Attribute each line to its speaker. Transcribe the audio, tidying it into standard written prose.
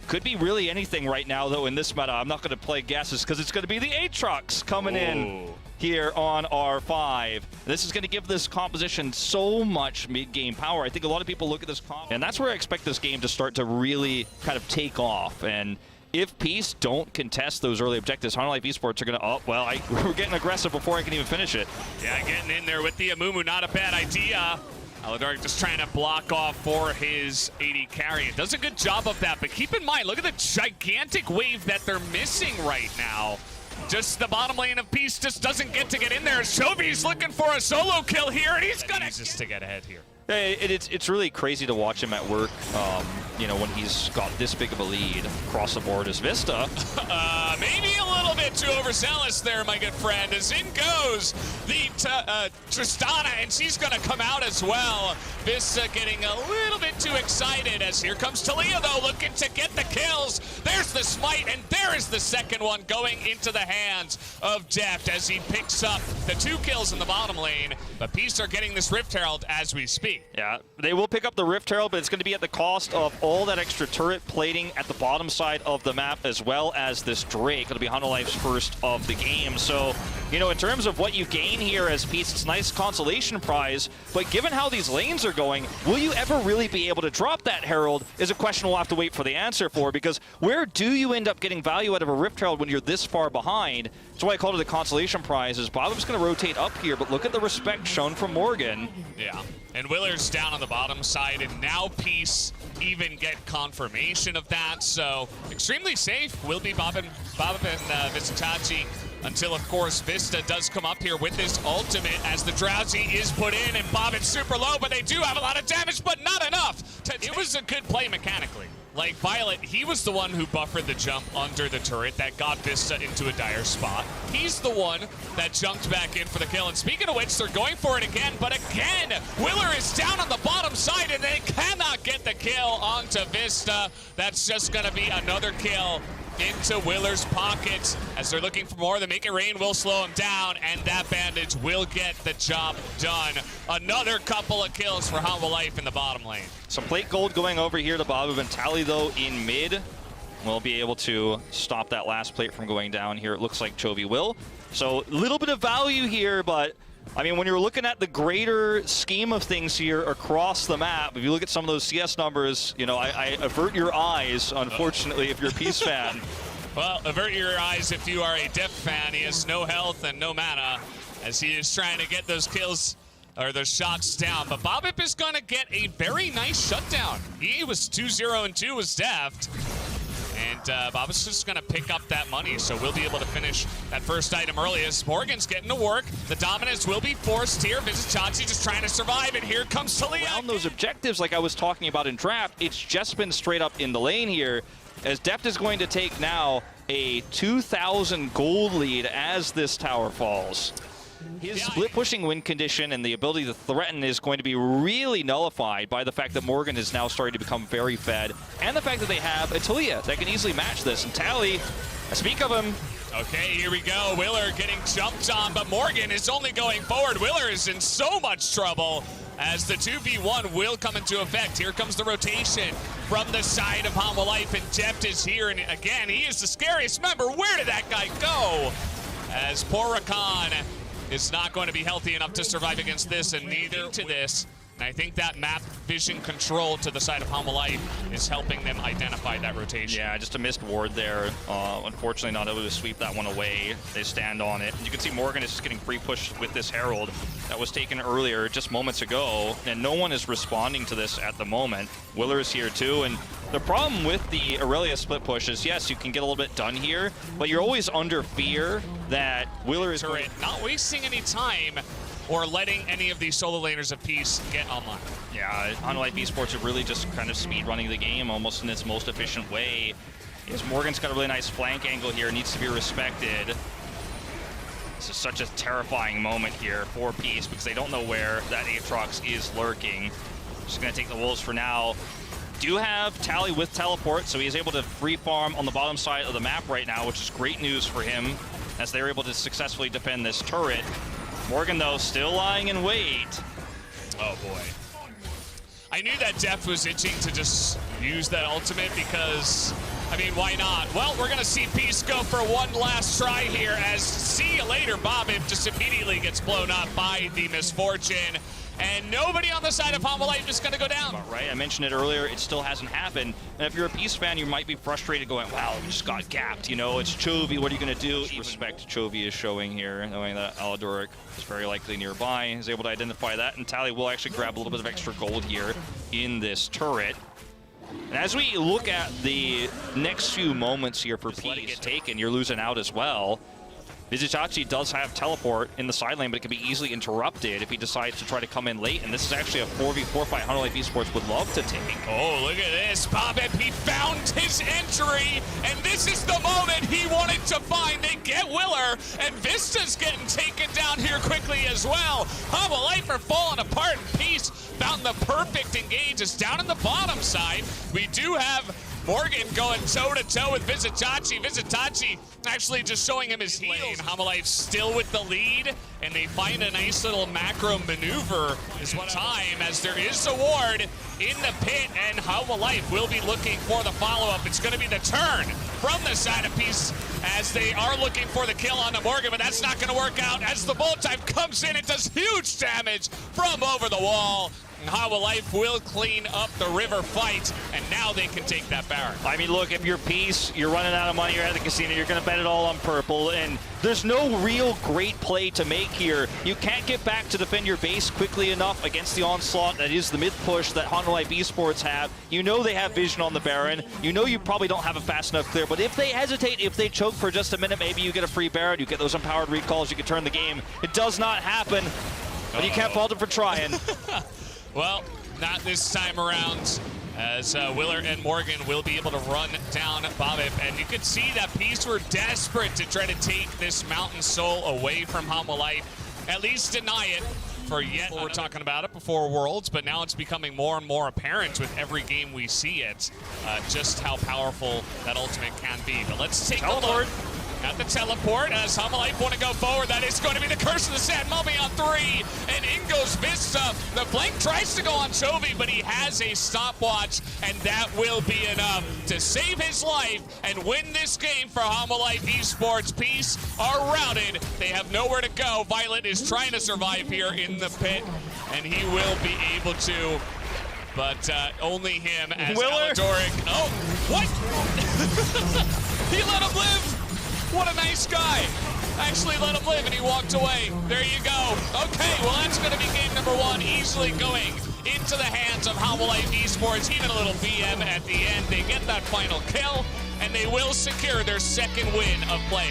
Speaker 1: Could be really anything right now, though, in this meta. I'm not going to play guesses because it's going to be the Aatrox coming in here on R5. This is going to give this composition so much mid-game power. I think a lot of people look at this comp, and that's where I expect this game to start to really kind of take off. And if Peace don't contest those early objectives, HLE Esports are going to, oh, well, we're getting aggressive before I can even finish it.
Speaker 2: Yeah, getting in there with the Amumu, not a bad idea. Aladark just trying to block off for his AD carry. It does a good job of that, but keep in mind, look at the gigantic wave that they're missing right now. Just the bottom lane of Peace just doesn't get in there. Shovi's looking for a solo kill here, and he's gonna just to get ahead here.
Speaker 1: It's really crazy to watch him at work, you know, when he's got this big of a lead across the board as Vista.
Speaker 2: Maybe a little bit too overzealous there, my good friend, as in goes the Tristana, and she's going to come out as well. Vista getting a little bit too excited as here comes Talia, though, looking to get the kills. There's the smite, and there is the second one going into the hands of Deft as he picks up the 2 kills in the bottom lane. But Peace are getting this Rift Herald as we speak.
Speaker 1: Yeah, they will pick up the Rift Herald, but it's going to be at the cost of all that extra turret plating at the bottom side of the map, as well as this Drake. It'll be HLE's first of the game. So, you know, in terms of what you gain here as Peace, it's a nice consolation prize, but given how these lanes are going, will you ever really be able to drop that Herald is a question we'll have to wait for the answer for, because where do you end up getting value out of a Rift Herald when you're this far behind? That's why I called it a consolation prize, is Bob's going to rotate up here, but look at the respect shown from Morgan.
Speaker 2: Yeah, and Willer's down on the bottom side, and now Peace even get confirmation of that, so extremely safe will be Bob and Visitachi, until, of course, Vista does come up here with this ultimate as the Drowsy is put in, and Bobbin's super low, but they do have a lot of damage, but not enough. It was a good play mechanically. Like Violet, he was the one who buffered the jump under the turret that got Vista into a dire spot. He's the one that jumped back in for the kill. And speaking of which, they're going for it again, but again, Willer is down on the bottom side and they cannot get the kill onto Vista. That's just gonna be another kill into Willer's pockets as they're looking for more. The Make It Rain will slow him down, and that bandage will get the job done. Another couple of kills for HLE in the bottom lane.
Speaker 1: Some plate gold going over here to Bob and Tally, though, in mid. We'll be able to stop that last plate from going down here. It looks like Chovy will. So a little bit of value here, but I mean, when you're looking at the greater scheme of things here across the map, if you look at some of those CS numbers, you know, I avert your eyes, unfortunately, if you're a Peace fan.
Speaker 2: Well, avert your eyes if you are a Deft fan. He has no health and no mana as he is trying to get those kills or those shots down. But Bobip is going to get a very nice shutdown. He was 2-0 and 2 was Deft. And Bob is just going to pick up that money, so we'll be able to finish that first item early as Morgan's getting to work. The dominance will be forced here. Visitachi just trying to survive, and here comes Talia.
Speaker 1: Around those objectives like I was talking about in draft, it's just been straight up in the lane here, as Deft is going to take now a 2,000 gold lead as this tower falls. His split pushing win condition and the ability to threaten is going to be really nullified by the fact that Morgan is now starting to become very fed, and the fact that they have a Talia that can easily match this. And Tally, I speak of him.
Speaker 2: Okay, here we go. Willer getting jumped on, but Morgan is only going forward. Willer is in so much trouble as the 2v1 will come into effect. Here comes the rotation from the side of HLE, and Deft is here, and again, he is the scariest member. Where did that guy go? As poor Rakan is not going to be healthy enough to survive against this, and neither to this. And I think that map vision control to the side of HLE is helping them identify that rotation.
Speaker 1: Yeah, just a missed ward there. Unfortunately not able to sweep that one away. They stand on it. You can see Morgan is just getting free pushed with this Herald that was taken earlier, just moments ago, and no one is responding to this at the moment. Willer is here too, and the problem with the Aurelia split push is, yes, you can get a little bit done here, but you're always under fear that Willer is
Speaker 2: not wasting any time or letting any of these solo laners of Peace get online.
Speaker 1: Yeah, HLE Esports are really just kind of speed running the game almost in its most efficient way. As Morgan's got a really nice flank angle here, needs to be respected. This is such a terrifying moment here for Peace because they don't know where that Aatrox is lurking. Just gonna take the Wolves for now. Do have Tally with teleport, so he is able to free farm on the bottom side of the map right now, which is great news for him as they're able to successfully defend this turret. Morgan, though, still lying in wait.
Speaker 2: Oh, boy. I knew that Deft was itching to just use that ultimate because I mean, why not? Well, we're going to see Peace go for one last try here as see you later, Bobbin just immediately gets blown up by the misfortune. And nobody on the side of Homolife is going to go down.
Speaker 1: Right, I mentioned it earlier, it still hasn't happened. And if you're a Peace fan, you might be frustrated going, wow, we just got gapped. You know, it's Chovy, what are you going to do? Respect Chovy is showing here, knowing that Aladoric is very likely nearby. He's able to identify that, and Tally will actually grab a little bit of extra gold here in this turret. And as we look at the next few moments here for Peace get taken, you're losing out as well. Vizitachi does have teleport in the side lane, but it can be easily interrupted if he decides to try to come in late. And this is actually a 4v4 fight Hunter Esports would love to take.
Speaker 2: Oh, look at this. Bobbin, he found his entry, and this is the moment he wanted to find. They get Willer, and Vista's getting taken down here quickly as well. Homolife are falling apart, and Peace found the perfect engage. It's down in the bottom side. We do have Morgan going toe-to-toe with Vizitachi. Vizitachi actually just showing him his heels. Homolife still with the lead, and they find a nice little macro maneuver this time as there is a ward in the pit, and Homolife will be looking for the follow-up. It's going to be the turn from the side of Peace as they are looking for the kill on the Morgan, but that's not going to work out as the bullet time comes in. It does huge damage from over the wall. Homolife will clean up the river fight, and now they can take that Baron.
Speaker 1: I mean, look, if you're Peace, you're running out of money, you're at the casino, you're going to bet it all on purple, and there's no real great play to make here. You can't get back to defend your base quickly enough against the onslaught that is the mid push that Hunter Esports have. You know they have vision on the Baron. You know you probably don't have a fast enough clear, but if they hesitate, if they choke for just a minute, maybe you get a free Baron, you get those empowered recalls, you can turn the game. It does not happen, but you can't fault them for trying.
Speaker 2: Well, not this time around, as Willer and Morgan will be able to run down Bobbip. And you can see that Peace were desperate to try to take this Mountain Soul away from Homolife, at least deny it for yet. We're talking about it before Worlds, but now it's becoming more and more apparent with every game we see it, just how powerful that ultimate can be. But let's take a look at the teleport as Homolife want to go forward. That is going to be the Curse of the Sand Mummy on 3, and in goes Vista. The flank tries to go on Chovy, but he has a stopwatch, and that will be enough to save his life and win this game for Homolife Esports. Peace are routed. They have nowhere to go. Violet is trying to survive here in the pit, and he will be able to, but only him as Aladoric. Oh, what? He let him live. What a nice guy. Actually let him live, and he walked away. There you go. Okay, well, that's going to be game number 1, easily going into the hands of Homolife Esports. Even a little VM at the end. They get that final kill, and they will secure their second win of play.